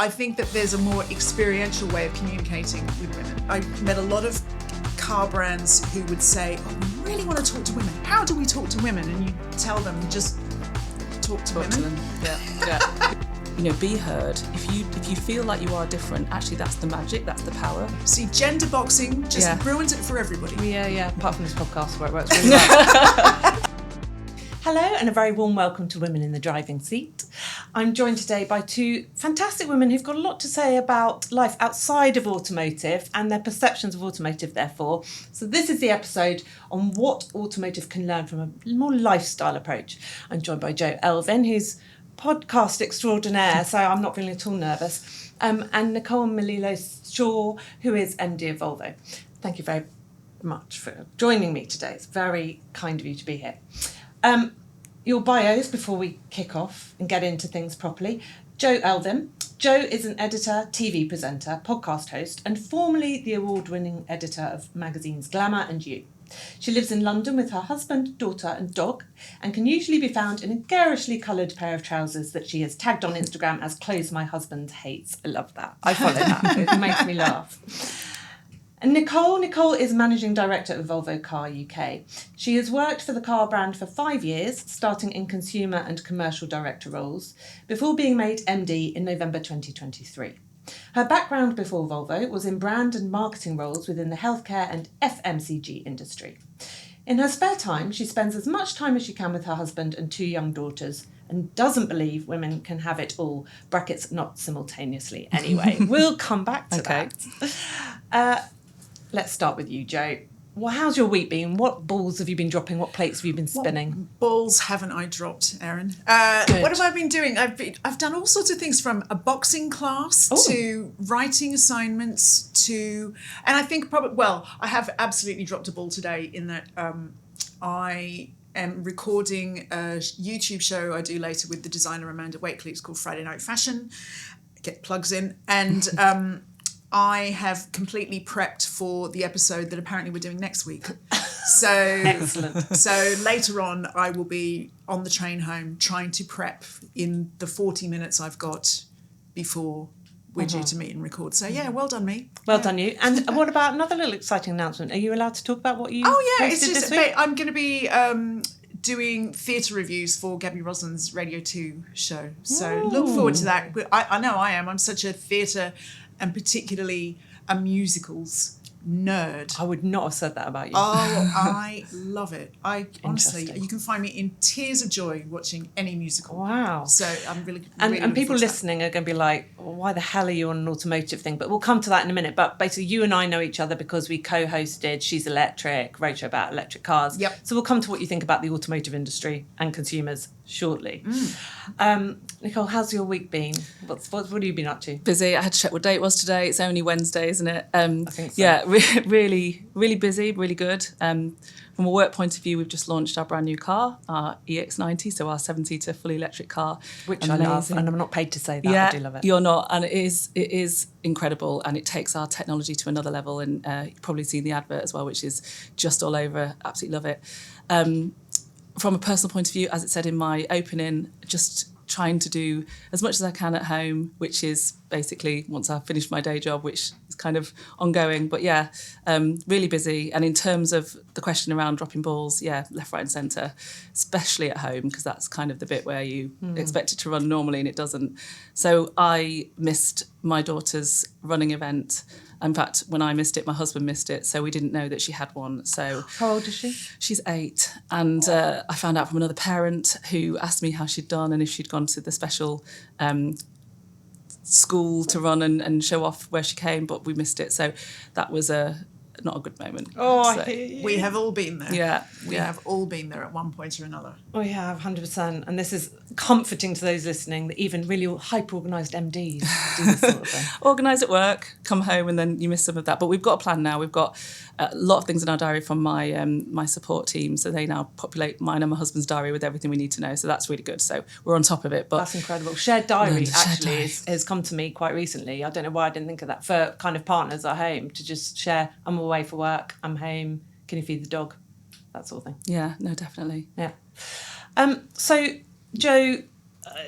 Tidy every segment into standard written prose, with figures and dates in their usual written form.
I think that there's a more experiential way of communicating with women. I've met a lot of car brands who would say, oh, we really want to talk to women. How do we talk to women? And you tell them, just talk to women. To them. Yeah. You know, be heard. If you feel like you are different, actually that's the magic, that's the power. See, gender boxing just ruins it for everybody. Yeah, apart from this podcast where it works really well. Hello and a very warm welcome to Women in the Driving Seat. I'm joined today by two fantastic women who've got a lot to say about life outside of automotive and their perceptions of automotive, therefore. So this is the episode on what automotive can learn from a more lifestyle approach. I'm joined by Jo Elvin, who's podcast extraordinaire, so I'm not feeling at all nervous, and Nicole Melillo, who is MD of Volvo. Thank you very much for joining me today. It's very kind of you to be here. Your bios before we kick off and get into things properly. Jo Elvin. Jo is an editor, TV presenter, podcast host, and formerly the award-winning editor of magazines Glamour and You. She lives in London with her husband, daughter and dog, and can usually be found in a garishly coloured pair of trousers that she has tagged on Instagram as clothes my husband hates. I love that. I follow that. It makes me laugh. And Nicole is Managing Director of Volvo Car UK. She has worked for the car brand for 5 years, starting in consumer and commercial director roles, before being made MD in November 2023. Her background before Volvo was in brand and marketing roles within the healthcare and FMCG industry. In her spare time, she spends as much time as she can with her husband and 2 young daughters and doesn't believe women can have it all, brackets not simultaneously anyway. We'll come back to that. Let's start with you, Jo. Well, how's your week been? What balls have you been dropping? What plates have you been spinning? What balls haven't I dropped, Erin? What have I been doing? I've done all sorts of things, from a boxing class to writing assignments to, and I think I have absolutely dropped a ball today in that I am recording a YouTube show I do later with the designer Amanda Wakely. It's called Friday Night Fashion. Get plugs in, and I have completely prepped for the episode that apparently we're doing next week. So Excellent. So later on, I will be on the train home trying to prep in the 40 minutes I've got before we're due to meet and record. So yeah, well done me. Well done you. And what about another little exciting announcement? Are you allowed to talk about what you it's posted just this week? I'm going to be doing theatre reviews for Gabby Roslin's Radio 2 show. So look forward to that. I know I am. I'm such a theatre and particularly a musicals nerd. I would not have said that about you. Oh, I love it. I honestly, you can find me in tears of joy watching any musical. Wow. So I'm really and people listening are going to be like, well, why the hell are you on an automotive thing? But we'll come to that in a minute. But basically, you and I know each other because we co-hosted She's Electric, roadshow about electric cars. Yep. So we'll come to what you think about the automotive industry and consumers shortly. Nicole, how's your week been? What have you been up to? Busy. I had to check what date it was today. It's only Wednesday, isn't it? I think so. Yeah, really busy, really good. From a work point of view, we've just launched our brand new car, our EX90, so our 7-seater fully electric car. Which I love, and I'm not paid to say that. Yeah, I do love it. You're not, and it is incredible, and it takes our technology to another level, and you've probably seen the advert as well, which is just all over. Absolutely love it. From a personal point of view, as it said in my opening, just trying to do as much as I can at home, which is basically once I've finished my day job, which is kind of ongoing. But yeah, really busy. And in terms of the question around dropping balls, yeah, left, right and centre, especially at home, because that's kind of the bit where you expect it to run normally and it doesn't. So I missed my daughter's running event. In fact, when I missed it, my husband missed it, so we didn't know that she had one. So how old is she? She's 8, and I found out from another parent who asked me how she'd done and if she'd gone to the special school to run and show off where she came, but we missed it. So that was not a good moment. Oh, so, I hear you. We have all been there. Yeah. We have all been there at one point or another. We have, 100%. And this is comforting to those listening that even really hyper-organised MDs do this sort of thing. Organised at work, come home, and then you miss some of that. But we've got a plan now. We've got a lot of things in our diary from my support team. So they now populate mine and my husband's diary with everything we need to know. So that's really good. So we're on top of it. But that's incredible. Shared diary diary. has come to me quite recently. I don't know why I didn't think of that for kind of partners at home, to just share, I'm away for work, I'm home, can you feed the dog? That sort of thing. Yeah, no, definitely. Yeah. So, Jo,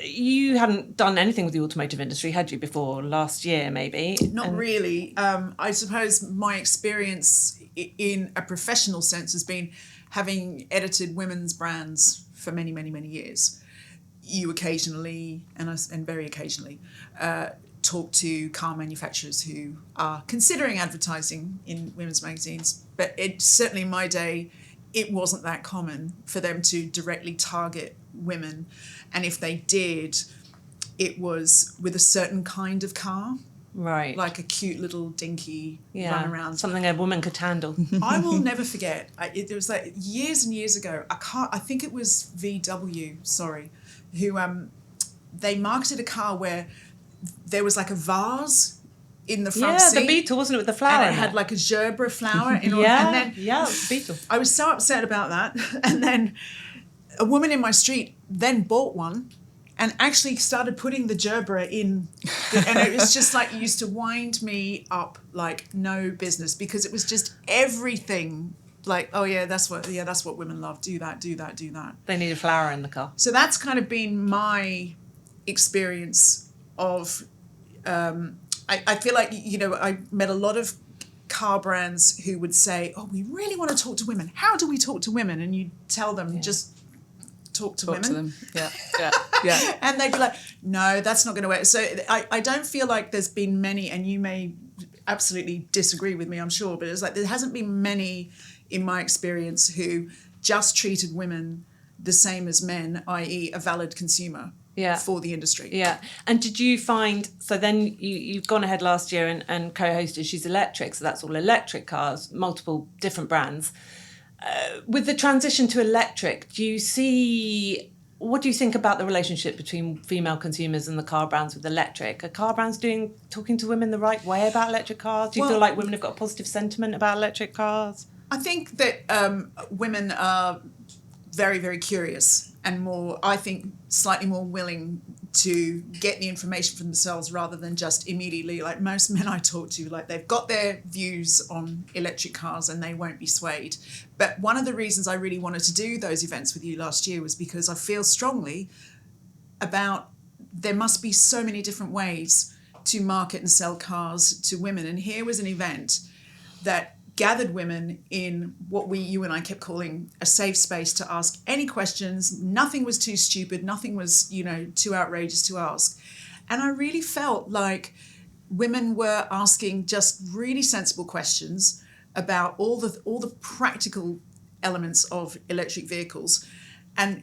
you hadn't done anything with the automotive industry, had you, before last year, maybe? Not really. I suppose my experience in a professional sense has been having edited women's brands for many, many, many years. You occasionally, and very occasionally, talk to car manufacturers who are considering advertising in women's magazines. But it certainly in my day, it wasn't that common for them to directly target women. And if they did, it was with a certain kind of car. Right. Like a cute little dinky run around. Something a woman could handle. I will never forget. It was like years and years ago. I think it was VW, who they marketed a car where there was like a vase in the front seat. Yeah, the Beetle, wasn't it, with the flower? And it had like a gerbera flower. And then the Beetle. I was so upset about that. And then a woman in my street then bought one and actually started putting the gerbera in. And it was just like, it used to wind me up like no business, because it was just everything. Like, oh yeah, that's what women love. Do that. They need a flower in the car. So that's kind of been my experience of, I feel like, I met a lot of car brands who would say, oh, we really want to talk to women. How do we talk to women? And you tell them, just talk to women. To them. Yeah. And they'd be like, no, that's not going to work. So I don't feel like there's been many, and you may absolutely disagree with me, I'm sure, but it's like there hasn't been many in my experience who just treated women the same as men, i.e. a valid consumer for the industry. Yeah. And did you find, so then you've gone ahead last year and co-hosted She's Electric, so that's all electric cars, multiple different brands. With the transition to electric, what do you think about the relationship between female consumers and the car brands with electric? Are car brands talking to women the right way about electric cars? Do you feel like women have got a positive sentiment about electric cars? I think that women are very, very curious and more, I think, slightly more willing to get the information for themselves rather than just immediately, like most men I talk to, like they've got their views on electric cars and they won't be swayed. But one of the reasons I really wanted to do those events with you last year was because I feel strongly about there must be so many different ways to market and sell cars to women. And here was an event that gathered women in what you and I kept calling a safe space to ask any questions. Nothing was too stupid. Nothing was, too outrageous to ask. And I really felt like women were asking just really sensible questions about all the practical elements of electric vehicles. And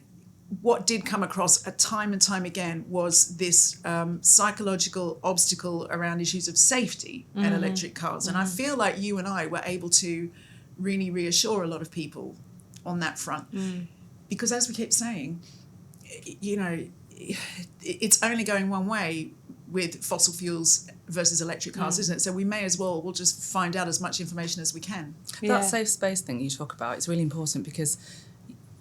what did come across time and time again was this psychological obstacle around issues of safety and electric cars. And I feel like you and I were able to really reassure a lot of people on that front. Because as we keep saying, it's only going one way with fossil fuels versus electric cars, isn't it? So we may as we'll just find out as much information as we can. That safe space thing you talk about is really important, because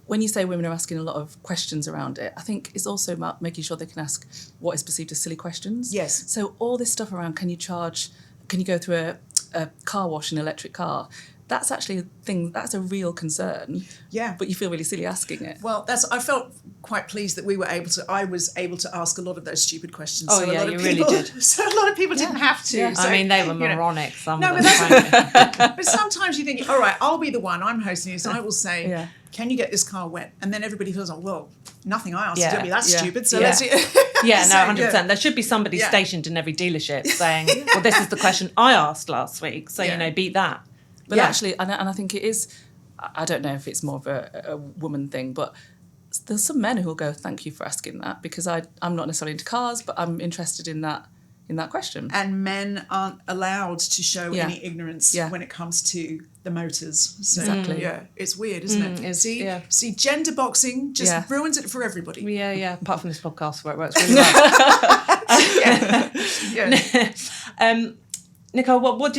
when you say women are asking a lot of questions around it, I think it's also about making sure they can ask what is perceived as silly questions. Yes. So all this stuff around, can you go through a car wash in an electric car? That's actually a thing, that's a real concern. Yeah. But you feel really silly asking it. Well, I felt quite pleased that I was able to ask a lot of those stupid questions. Oh, so you really did. So a lot of people didn't have to. Yeah. So, I mean, they were moronic, some of them. But sometimes you think, all right, I'll be the one, I'm hosting you, so I will say, can you get this car wet? And then everybody feels like, well, nothing I asked to be that stupid, so let's... 100%. There should be somebody stationed in every dealership saying, well, this is the question I asked last week, so, beat that. But actually, and I think it is, I don't know if it's more of a woman thing, but there's some men who will go, thank you for asking that, because I'm not necessarily into cars, but I'm interested in that question. And men aren't allowed to show any ignorance when it comes to the motors. So, exactly. Yeah, it's weird, isn't it? See, gender boxing just ruins it for everybody. Yeah. Apart from this podcast where it works really well. Nicole, what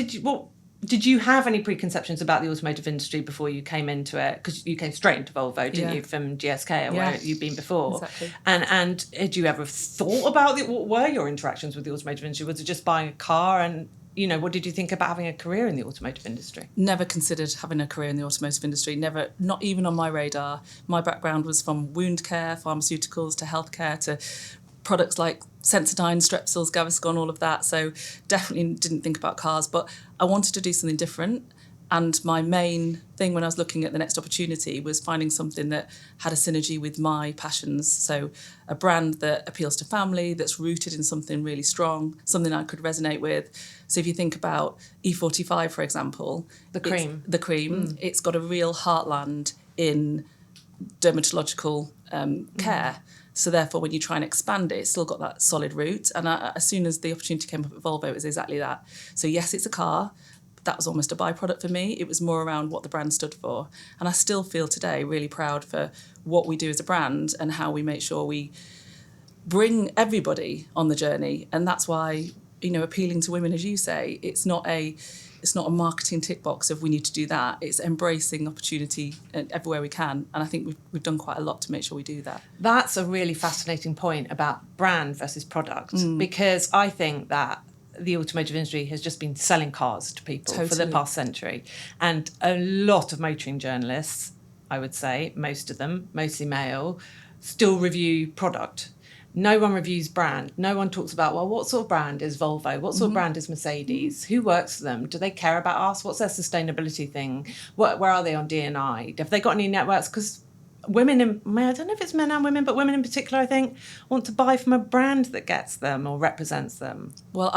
did you have any preconceptions about the automotive industry before you came into it? Because you came straight into Volvo, didn't you, from GSK, where you'd been before. Exactly. And had you ever thought about what were your interactions with the automotive industry? Was it just buying a car and what did you think about having a career in the automotive industry? Never considered having a career in the automotive industry, never, not even on my radar. My background was from wound care, pharmaceuticals, to healthcare, to products like Sensodyne, Strepsils, Gaviscon, all of that. So definitely didn't think about cars, but I wanted to do something different. And my main thing when I was looking at the next opportunity was finding something that had a synergy with my passions. So a brand that appeals to family, that's rooted in something really strong, something I could resonate with. So if you think about E45, for example, the cream, it's got a real heartland in dermatological care. So therefore, when you try and expand it, it's still got that solid root. And as soon as the opportunity came up at Volvo, it was exactly that. So yes, it's a car. That was almost a byproduct for me. It was more around what the brand stood for. And I still feel today really proud for what we do as a brand and how we make sure we bring everybody on the journey. And that's why, appealing to women, as you say, it's not a marketing tick box of we need to do that. It's embracing opportunity everywhere we can. And I think we've done quite a lot to make sure we do that. That's a really fascinating point about brand versus product, because I think that the automotive industry has just been selling cars to people for the past century. And a lot of motoring journalists, I would say, most of them, mostly male, still review product. No one reviews brand. No one talks about, well, what sort of brand is Volvo? What sort of brand is Mercedes? Who works for them? Do they care about us? What's their sustainability thing? Where are they on D&I? Have they got any networks? Because women, I don't know if it's men and women, but women in particular, I think, want to buy from a brand that gets them or represents them. Well,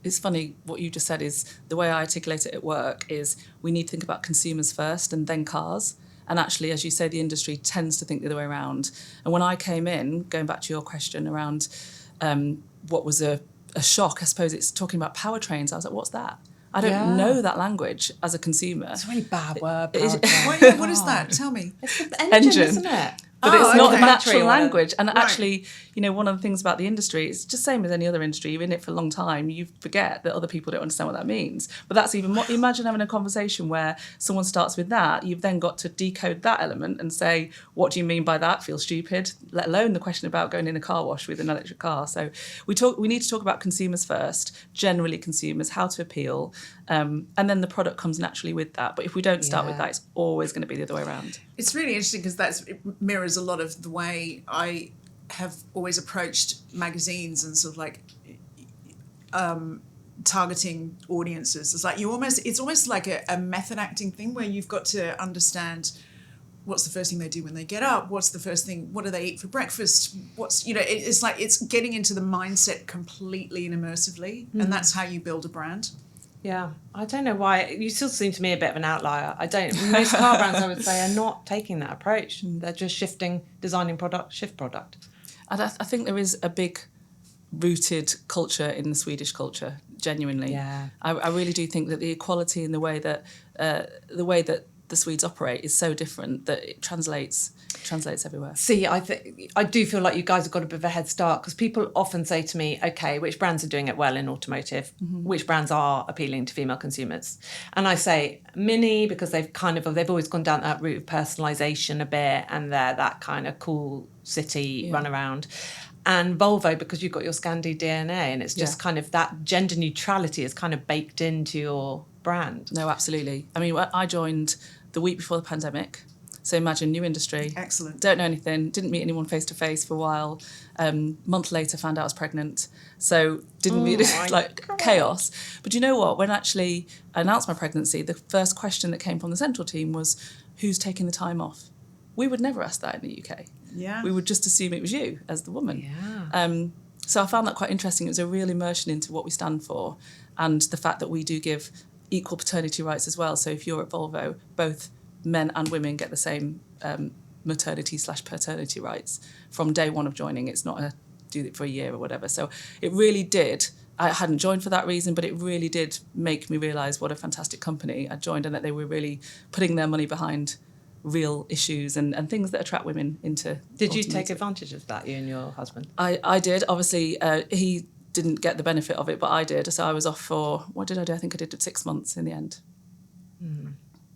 it's funny, what you just said is, the way I articulate it at work is we need to think about consumers first and then cars. And actually, as you say, the industry tends to think the other way around. And when I came in, going back to your question around what was a shock, I suppose it's talking about powertrains. I was like, what's that? I don't know that language as a consumer. It's a really bad word. What is that? Tell me. It's the engine, isn't it? But it's not natural language. And actually, one of the things about the industry, it's just the same as any other industry. You're in it for a long time, you forget that other people don't understand what that means. But that's even more, imagine having a conversation where someone starts with that, you've then got to decode that element and say, what do you mean by that? Feel stupid, let alone the question about going in a car wash with an electric car. So we need to talk about consumers first, generally consumers, how to appeal, and then the product comes naturally with that. But if we don't start with that, it's always going to be the other way around. It's really interesting because it mirrors a lot of the way I have always approached magazines and sort of like targeting audiences. It's almost like a method acting thing where you've got to understand what's the first thing they do when they get up, what's the first thing, what do they eat for breakfast, it's like it's getting into the mindset completely and immersively, and that's how you build a brand. Yeah, I don't know why. You still seem to me a bit of an outlier. Most car brands, I would say, are not taking that approach. They're just designing product, shift product. And I think there is a big rooted culture in the Swedish culture, genuinely. Yeah. I really do think that the equality in the way that the Swedes operate is so different that it translates everywhere. See, I do feel like you guys have got a bit of a head start, because people often say to me, okay, which brands are doing it well in automotive? Which brands are appealing to female consumers? And I say Mini, because they've always gone down that route of personalisation a bit, and they're that kind of cool city runaround. And Volvo, because you've got your Scandi DNA, and it's just kind of that gender neutrality is kind of baked into your brand. No, absolutely. I mean, I joined the week before the pandemic. So imagine, new industry. Excellent. Don't know anything, didn't meet anyone face to face for a while. Month later, found out I was pregnant. So didn't meet chaos. But you know what? When actually I announced my pregnancy, the first question that came from the central team was, who's taking the time off? We would never ask that in the UK. Yeah. We would just assume it was you as the woman. Yeah. So I found that quite interesting. It was a real immersion into what we stand for, and the fact that we do give equal paternity rights as well. So if you're at Volvo, both men and women get the same maternity/paternity rights from day one of joining. It's not do it for a year or whatever. So it really did. I hadn't joined for that reason, but it really did make me realise what a fantastic company I joined, and that they were really putting their money behind real issues and things that attract women into. Did you take advantage of that, you and your husband? I did. Obviously, he didn't get the benefit of it, but I did. So I was off for, what did I do? I think I did 6 months in the end.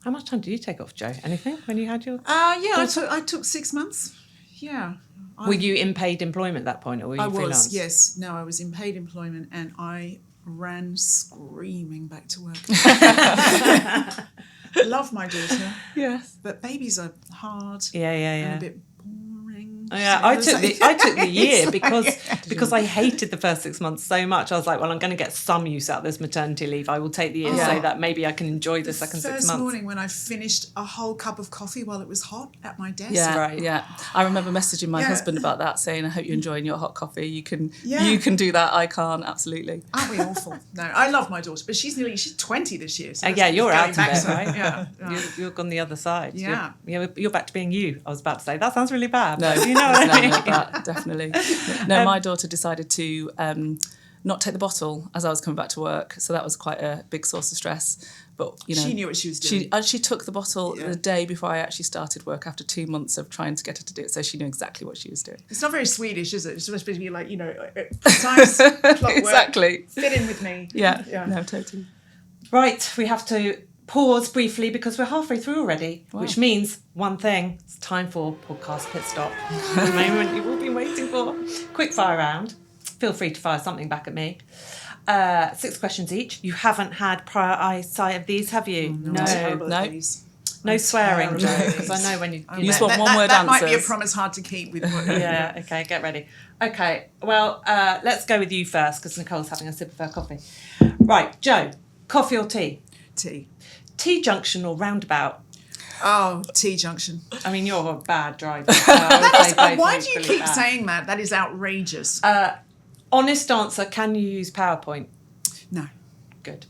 How much time did you take off, Jo? Anything when you had your... I took 6 months. Yeah. Were you in paid employment at that point, or were you freelance? Yes. No, I was in paid employment, and I ran screaming back to work. Love my daughter. Yes. But babies are hard. Yeah. And a bit boring. Yeah, I took the year because I hated the first 6 months so much. I was like, well, I'm going to get some use out of this maternity leave. I will take the year so that maybe I can enjoy the second 6 months. First morning when I finished a whole cup of coffee while it was hot at my desk. Yeah, Right. yeah. I remember messaging my husband about that, saying, I hope you're enjoying your hot coffee. You can do that. I can't, absolutely. Aren't we awful? No, I love my daughter, but she's 20 this year. So you're out of it, right? Yeah. You're on the other side. Yeah. You're back to being you, I was about to say. That sounds really bad. No, you know what I mean? That, definitely. No, my daughter decided to not take the bottle as I was coming back to work, so that was quite a big source of stress. But she knew what she was doing. She took the bottle the day before I actually started work, after 2 months of trying to get her to do it, so she knew exactly what she was doing. It's not very Swedish, is it? It's supposed to be like, times, clockwork, exactly. Fit in with me. Yeah, no, totally. Right, we have to pause briefly because we're halfway through already, which means one thing: it's time for podcast pit stop. The moment you've all been waiting for. Quick fire round. Feel free to fire something back at me. 6 questions each. You haven't had prior eyesight of these, have you? No swearing, Joe, because I know when you just want one-word answers. That might be a answers. promise hard to keep. With Yeah, okay, get ready. Okay, well, let's go with you first because Nicole's having a sip of her coffee. Right, Joe, coffee or tea? Tea. T-junction or roundabout? Oh, T-junction. I mean, you're a bad driver. Why do you keep saying that? That is outrageous. Honest answer, can you use PowerPoint? No. Good.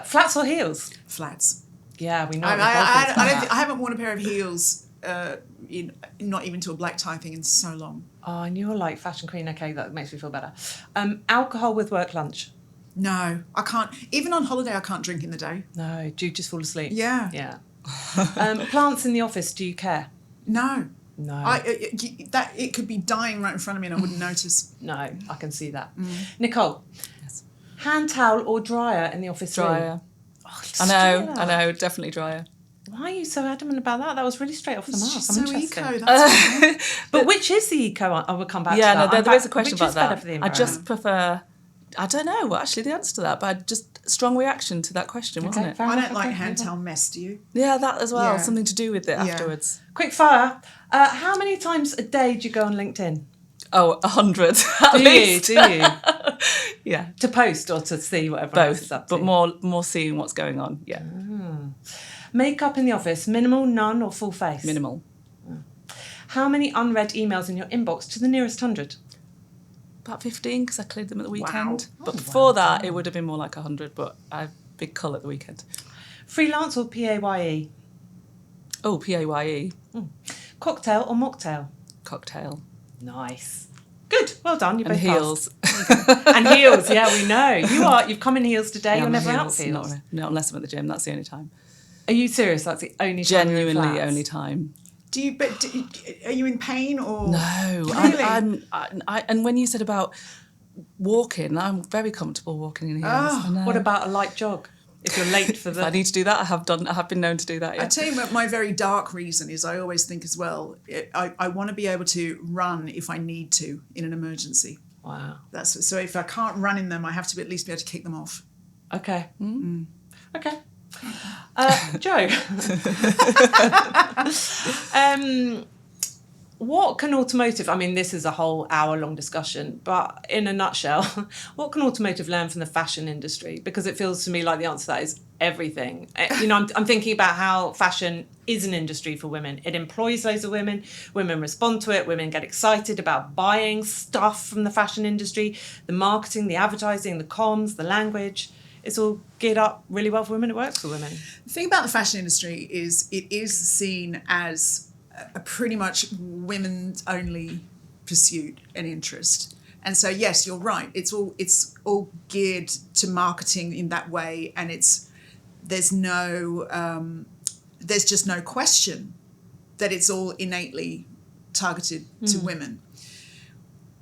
Flats or heels? Flats. Yeah, we know. I haven't worn a pair of heels, not even to a black tie thing, in so long. Oh, and you're like fashion queen. Okay, that makes me feel better. Alcohol with work lunch? No, I can't. Even on holiday, I can't drink in the day. No, do you just fall asleep? Yeah. Yeah. Plants in the office, do you care? No. No. It could be dying right in front of me and I wouldn't notice. No, I can see that. Nicole? Yes. Hand towel or dryer in the office room? Dryer. Oh, I know, definitely dryer. Why are you so adamant about that? That was really straight off the mark. She's I'm so interested. eco, that's fine. But which is the eco? I will come back to Yeah, that. no, there is a question which about is better that. for the I environment? just prefer, I don't know actually the answer to that, but just strong reaction to that question, wasn't it? I don't like hand towel mess, do you? Yeah, that as well. Yeah. Something to do with it afterwards. Quick fire. How many times a day do you go on LinkedIn? Oh, 100 at Do least. you? Yeah. To post or to see what everyone else is Both, up to? but more seeing what's going on. Yeah. Makeup in the office, minimal, none, or full face? Minimal. How many unread emails in your inbox to the nearest 100? About 15 because I cleared them at the weekend. Wow. But before that, it would have been more like 100. But I have big cull at the weekend. Freelance or PAYE? Oh, PAYE. Cocktail or mocktail? Cocktail. Nice. Good. Well done. You And both heels. passed. And heels. Yeah, we know. You've come in heels today. You're never out of heels. Not unless I'm at the gym. That's the only time. Are you serious? That's the only time you're in Genuinely flats? only time. Are you in pain or? No. Really? And when you said about walking, I'm very comfortable walking in heels. Oh, I know. What about a light jog? If you're late for If the... I need to do that, I have been known to do that, yeah. I tell you what, my very dark reason is I always think as well, I want to be able to run if I need to in an emergency. Wow. So if I can't run in them, I have to at least be able to kick them off. Okay. Okay. Joe, what can automotive, I mean, this is a whole hour-long discussion, but in a nutshell, what can automotive learn from the fashion industry? Because it feels to me like the answer to that is everything. I'm thinking about how fashion is an industry for women. It employs loads of women. Women respond to it. Women get excited about buying stuff from the fashion industry, the marketing, the advertising, the comms, the language. It's all geared up really well for women. It works for women. The thing about the fashion industry is it is seen as a pretty much women-only pursuit and interest. And so, yes, you're right. It's all geared to marketing in that way, and there's just no question that it's all innately targeted to women.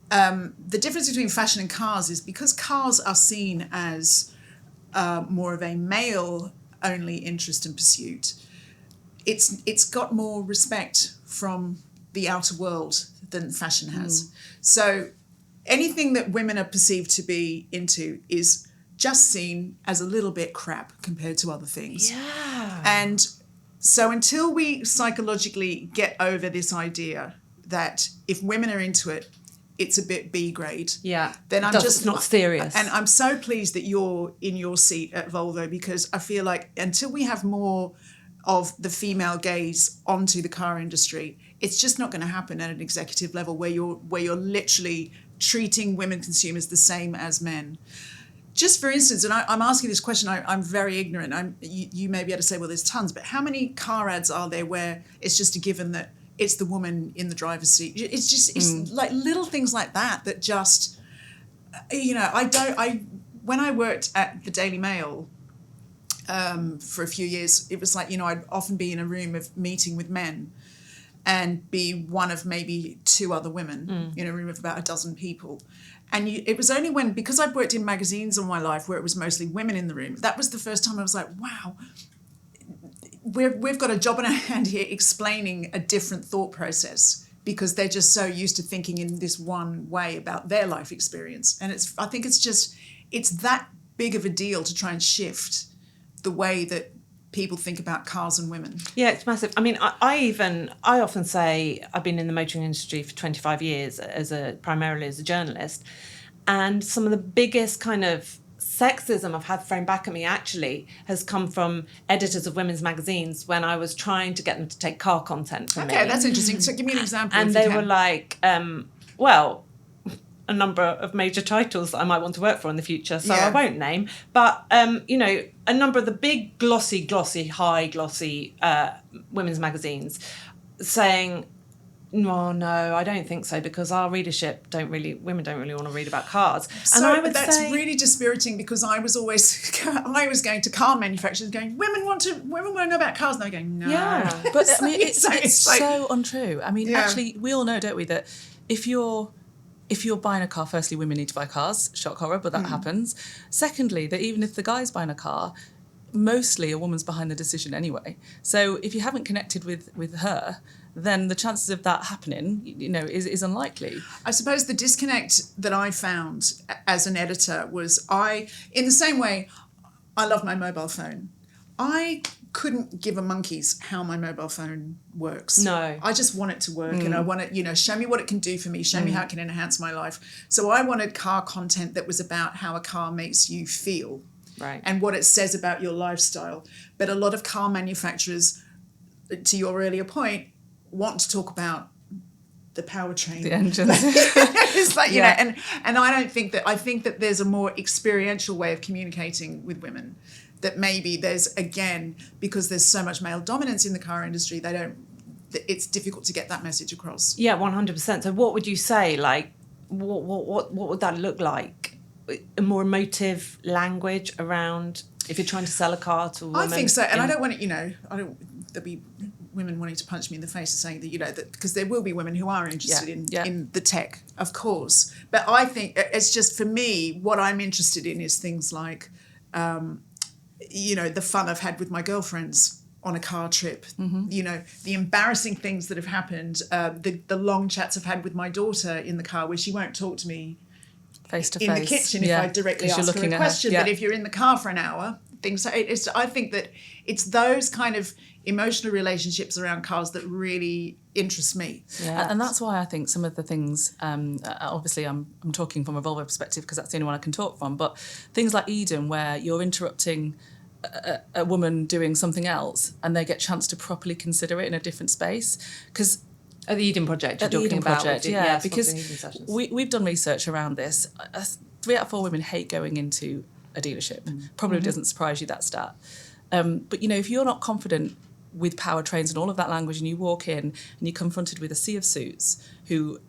The difference between fashion and cars is because cars are seen as more of a male-only interest and pursuit, it's got more respect from the outer world than fashion has. So anything that women are perceived to be into is just seen as a little bit crap compared to other things. Yeah. And so until we psychologically get over this idea that if women are into it, it's a bit B grade. Yeah. Then I'm It's not serious. And I'm so pleased that you're in your seat at Volvo, because I feel like until we have more of the female gaze onto the car industry, it's just not going to happen at an executive level where you're literally treating women consumers the same as men. Just for instance, and I'm asking this question, I'm very ignorant. You may be able to say, well, there's tons, but how many car ads are there where it's just a given that it's the woman in the driver's seat? It's like little things like that just, when I worked at the Daily Mail for a few years, it was like, I'd often be in a room of meeting with men and be one of maybe two other women in a room of about a dozen people. And it was only because I'd worked in magazines all my life where it was mostly women in the room, that was the first time I was like, wow, we've got a job in our hand here explaining a different thought process, because they're just so used to thinking in this one way about their life experience. And I think it's that big of a deal to try and shift the way that people think about cars and women. Yeah, it's massive. I mean, I often say I've been in the motoring industry for 25 years primarily as a journalist, and some of the biggest kind of sexism I've had thrown back at me actually has come from editors of women's magazines when I was trying to get them to take car content from me. Okay, that's interesting. So give me an example. And they were like, a number of major titles that I might want to work for in the future, so I won't name. But, a number of the big glossy, high glossy women's magazines saying, no, I don't think so, because our readership women don't really want to read about cars. And that's really dispiriting, because I was going to car manufacturers going, women want to know about cars, and they're going, no. Yeah, but I mean, it's so untrue. I mean, actually, we all know, don't we, that if you're buying a car, firstly, women need to buy cars, shock horror, but that happens. Secondly, that even if the guy's buying a car, mostly a woman's behind the decision anyway. So if you haven't connected with her, then the chances of that happening, is unlikely. I suppose the disconnect that I found as an editor was in the same way, I love my mobile phone. I couldn't give a monkey's how my mobile phone works. No. I just want it to work, and I want it, show me what it can do for me, show me how it can enhance my life. So I wanted car content that was about how a car makes you feel. Right. And what it says about your lifestyle. But a lot of car manufacturers, to your earlier point, want to talk about the powertrain, the engine. It's like, and I think that there's a more experiential way of communicating with women, that maybe there's, again, because there's so much male dominance in the car industry, it's difficult to get that message across. Yeah, 100%. So what would you say, like, what would that look like? A more emotive language around if you're trying to sell a car to a woman? I think so, and I don't want to, there'll be women wanting to punch me in the face and saying that, because there will be women who are interested in the tech, of course. But I think it's just, for me, what I'm interested in is things like, the fun I've had with my girlfriends on a car trip, the embarrassing things that have happened, the long chats I've had with my daughter in the car where she won't talk to me face to in face the kitchen if I directly ask her a question. But if you're in the car for an hour, I think that it's those kind of emotional relationships around cars that really interest me. Yeah. And that's why I think some of the things, obviously I'm talking from a Volvo perspective because that's the only one I can talk from, but things like Eden, where you're interrupting a woman doing something else and they get a chance to properly consider it in a different space. Because at the Eden Project, you're talking about. Because we've done research around this. 3 out of 4 women hate going into a dealership. Probably doesn't surprise you, that stat. But, if you're not confident with powertrains and all of that language, and you walk in and you're confronted with a sea of suits who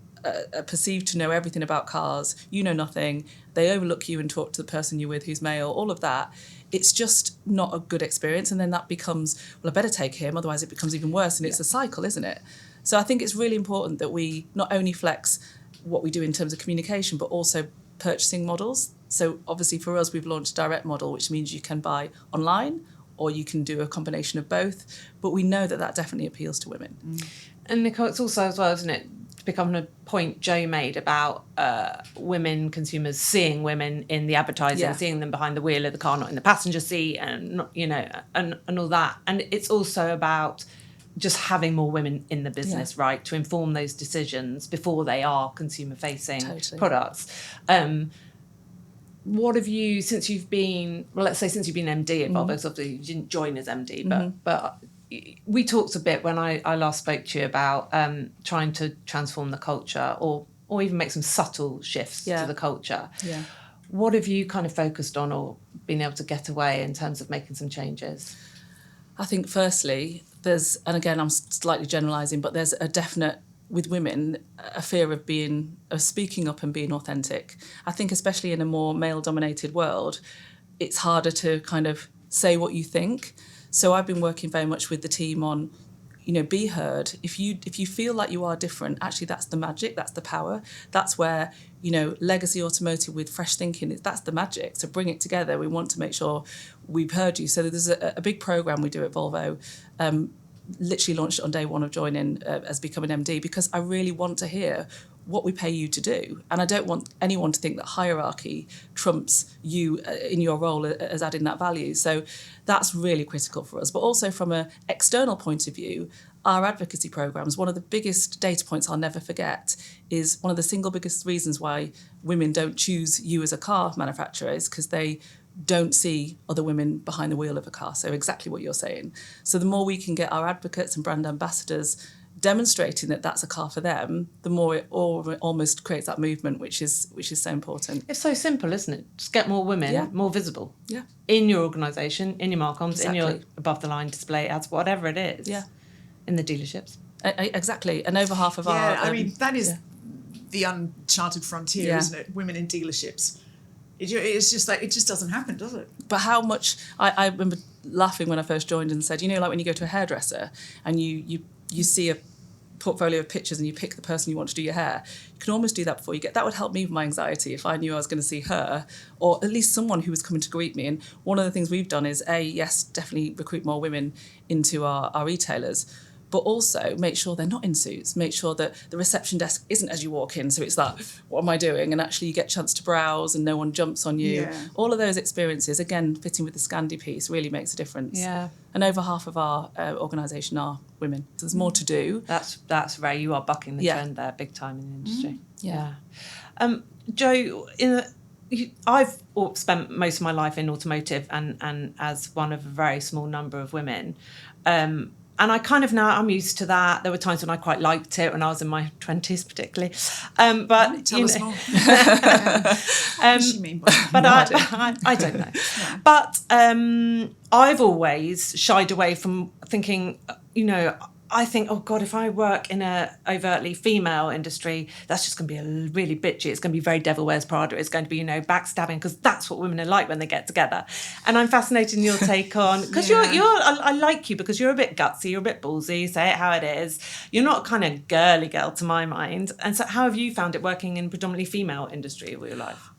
are perceived to know everything about cars, you know nothing, they overlook you and talk to the person you're with who's male, all of that, it's just not a good experience. And then that becomes, well, I better take him, otherwise it becomes even worse, and it's a cycle, isn't it? So I think it's really important that we not only flex what we do in terms of communication, but also purchasing models. So obviously for us, we've launched a direct model, which means you can buy online or you can do a combination of both. But we know that definitely appeals to women. And Nicole, it's also as well, isn't it, to pick up on a point Joe made about women consumers seeing women in the advertising, seeing them behind the wheel of the car, not in the passenger seat, and not, and all that. And it's also about just having more women in the business, right, to inform those decisions before they are consumer-facing products. What have you, since you've been MD at Volvo, obviously you didn't join as MD, but we talked a bit when I last spoke to you about trying to transform the culture or even make some subtle shifts to the culture. Yeah. What have you kind of focused on or been able to get away in terms of making some changes? I think firstly, there's, and again, I'm slightly generalising, but there's a definite, with women, a fear of speaking up and being authentic. I think especially in a more male-dominated world, it's harder to kind of say what you think. So I've been working very much with the team on, be heard. If you feel like you are different, actually that's the magic, that's the power. That's where, legacy automotive with fresh thinking, that's the magic. So bring it together. We want to make sure we've heard you. So there's a big programme we do at Volvo, literally launched on day one of joining as becoming MD, because I really want to hear what we pay you to do. And I don't want anyone to think that hierarchy trumps you in your role as adding that value. So that's really critical for us. But also from an external point of view, our advocacy programs, one of the biggest data points I'll never forget is one of the single biggest reasons why women don't choose you as a car manufacturer is because they don't see other women behind the wheel of a car. So exactly what you're saying. So the more we can get our advocates and brand ambassadors demonstrating that that's a car for them, the more it almost creates that movement, which is so important. It's so simple, isn't it? Just get more women, more visible. Yeah. In your organisation, in your marcoms, in your above-the-line display ads, whatever it is. Yeah. In the dealerships. Exactly. And over half of our... Yeah, I mean, that is the uncharted frontier, isn't it? Women in dealerships. It's just like, it just doesn't happen, does it? But how much... I remember laughing when I first joined and said, like when you go to a hairdresser and you see a portfolio of pictures and you pick the person you want to do your hair, you can almost do that before you get... That would help me with my anxiety if I knew I was going to see her or at least someone who was coming to greet me. And one of the things we've done is, definitely recruit more women into our retailers, but also make sure they're not in suits, make sure that the reception desk isn't as you walk in, so it's that, what am I doing? And actually you get a chance to browse and no one jumps on you. Yeah. All of those experiences, again, fitting with the Scandi piece, really makes a difference. Yeah. And over half of our organisation are women. So there's more to do. That's right, you are bucking the trend there, big time in the industry. Yeah. Joe, I've spent most of my life in automotive and as one of a very small number of women. And I kind of now, I'm used to that. There were times when I quite liked it, when I was in my 20s particularly. But tell us more. What does she mean by that? But I don't know. Yeah. But I've always shied away from thinking, I think, oh God, if I work in a overtly female industry, that's just going to be really bitchy. It's going to be very Devil Wears Prada. It's going to be, backstabbing, because that's what women are like when they get together. And I'm fascinated in your take on, because I like you because you're a bit gutsy, you're a bit ballsy, say it how it is. You're not kind of girly girl to my mind. And so how have you found it working in predominantly female industry all your life?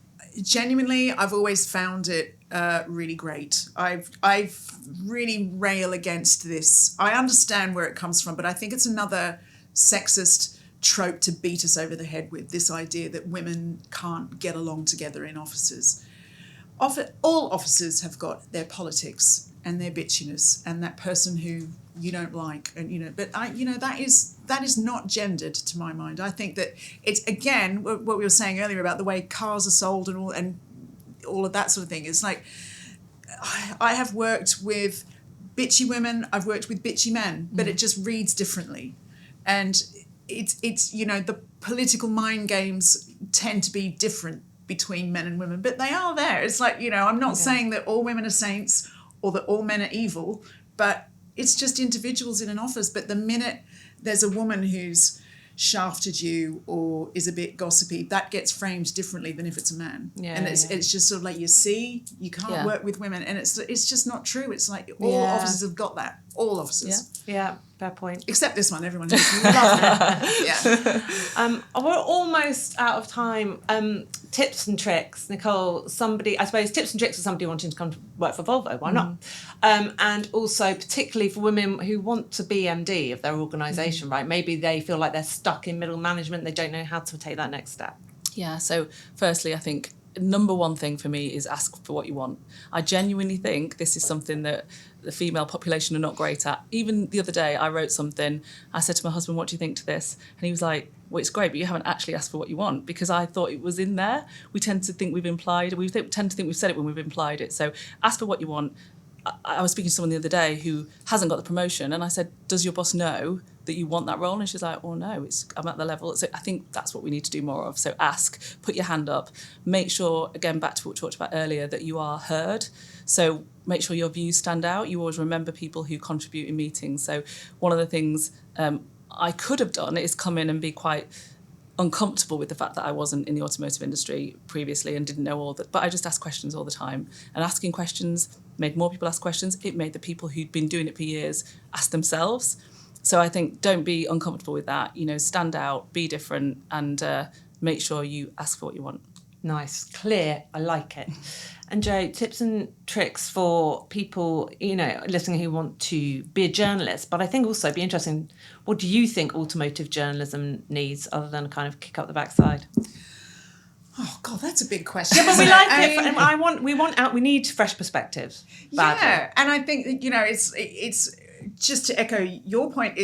Genuinely, I've always found it really great. I've really rail against this. I understand where it comes from, but I think it's another sexist trope to beat us over the head with, this idea that women can't get along together in offices. All offices have got their politics and their bitchiness and that person who you don't like, and but that is not gendered to my mind. I think that it's, again, what we were saying earlier about the way cars are sold and all of that sort of thing. It's like, I have worked with bitchy women, I've worked with bitchy men, but it just reads differently. And it's the political mind games tend to be different between men and women, but they are there. It's like, I'm not saying that all women are saints or that all men are evil, but it's just individuals in an office. But the minute there's a woman who's shafted you or is a bit gossipy, that gets framed differently than if it's a man. It's just sort of like, you can't work with women, and it's just not true. It's like all offices have got that. all offices. Yeah, fair point. Except this one, everyone hates me. Love it. Yeah. We're almost out of time. Tips and tricks, Nicole. I suppose tips and tricks for somebody wanting to come to work for Volvo. Why not? And also, particularly for women who want to be MD of their organisation, right? Maybe they feel like they're stuck in middle management. They don't know how to take that next step. Yeah. So, firstly, I think number one thing for me is ask for what you want. I genuinely think this is something that the female population are not great at. Even the other day, I wrote something. I said to my husband, "What do you think to this?" And he was like, "Well, it's great, but you haven't actually asked for what you want," because I thought it was in there. We tend to think we've implied. We tend to think we've said it when we've implied it. So ask for what you want. I was speaking to someone the other day who hasn't got the promotion, and I said, "Does your boss know that you want that role?" And she's like, "Oh no, I'm at the level." So I think that's what we need to do more of. So ask, put your hand up, make sure, again, back to what we talked about earlier, that you are heard. So make sure your views stand out. You always remember people who contribute in meetings. So one of the things I could have done is come in and be quite uncomfortable with the fact that I wasn't in the automotive industry previously and didn't know all that, but I just asked questions all the time, and asking questions made more people ask questions. It made the people who'd been doing it for years ask themselves. So I think don't be uncomfortable with that, stand out, be different, and make sure you ask for what you want. Nice, clear, I like it. And Jo, tips and tricks for people, listening who want to be a journalist, but I think also it'd be interesting, what do you think automotive journalism needs other than kind of kick up the backside? Oh God, that's a big question. Yeah, but we like it. We need fresh perspectives. Badly. Yeah, and I think it's just to echo your point.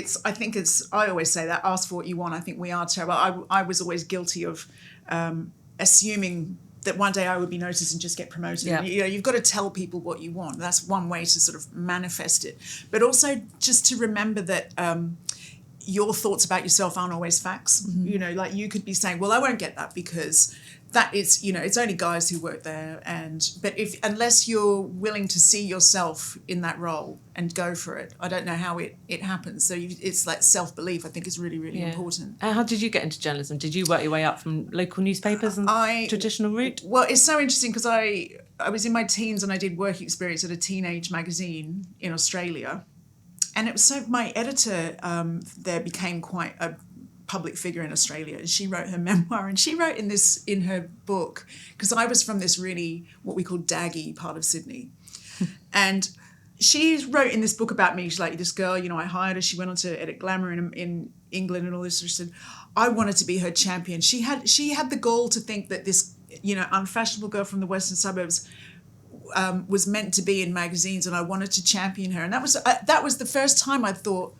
I always say that, ask for what you want. I think we are terrible. I was always guilty of assuming that one day I would be noticed and just get promoted. Yeah. You've got to tell people what you want. That's one way to sort of manifest it. But also just to remember that your thoughts about yourself aren't always facts. Mm-hmm. Like you could be saying, well, I won't get that because that is, it's only guys who work there. But unless you're willing to see yourself in that role and go for it, I don't know how it happens. So it's like self-belief, I think, is really, really important. How did you get into journalism? Did you work your way up from local newspapers and traditional route? Well, it's so interesting because I was in my teens and I did work experience at a teenage magazine in Australia. And it was so my editor there became quite a public figure in Australia, and she wrote her memoir, and she wrote in her book, because I was from this really what we call daggy part of Sydney, and she wrote in this book about me. She's like, this girl, I hired her. She went on to edit Glamour in England and all this. She said, I wanted to be her champion. She had the gall to think that this unfashionable girl from the western suburbs was meant to be in magazines, and I wanted to champion her. And that was the first time I thought,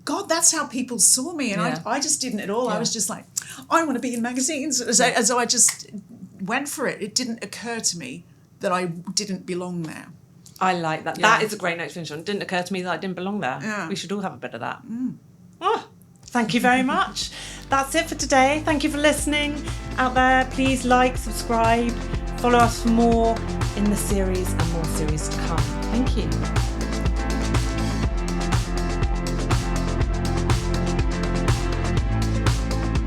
God, that's how people saw me. And I just didn't at all. Yeah. I was just like, I want to be in magazines. So I just went for it. It didn't occur to me that I didn't belong there. I like that. Yeah. That is a great note to finish on. It didn't occur to me that I didn't belong there. Yeah. We should all have a bit of that. Oh, thank you very much. That's it for today. Thank you for listening out there. Please like, subscribe, follow us for more in the series and more series to come. Thank you.